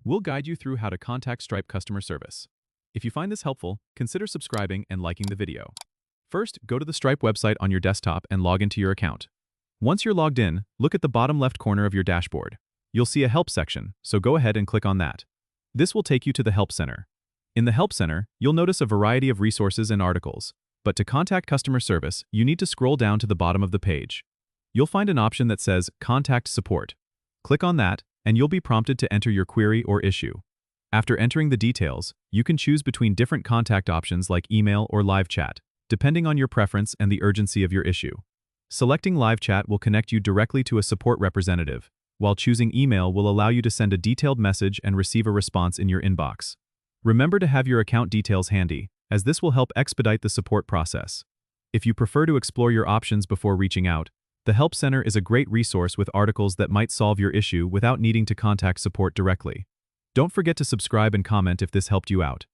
We'll guide you through how to contact Stripe customer service. If you find this helpful, consider subscribing and liking the video. First, go to the Stripe website on your desktop and log into your account. Once you're logged in, look at the bottom left corner of your dashboard. You'll see a Help section, so go ahead and click on that. This will take you to the Help Center. In the Help Center, you'll notice a variety of resources and articles. But to contact customer service, you need to scroll down to the bottom of the page. You'll find an option that says Contact Support. Click on that, and you'll be prompted to enter your query or issue. After entering the details, you can choose between different contact options like email or live chat, depending on your preference and the urgency of your issue. Selecting live chat will connect you directly to a support representative, while choosing email will allow you to send a detailed message and receive a response in your inbox. Remember to have your account details handy, as this will help expedite the support process. If you prefer to explore your options before reaching out, the Help Center is a great resource with articles that might solve your issue without needing to contact support directly. Don't forget to subscribe and comment if this helped you out.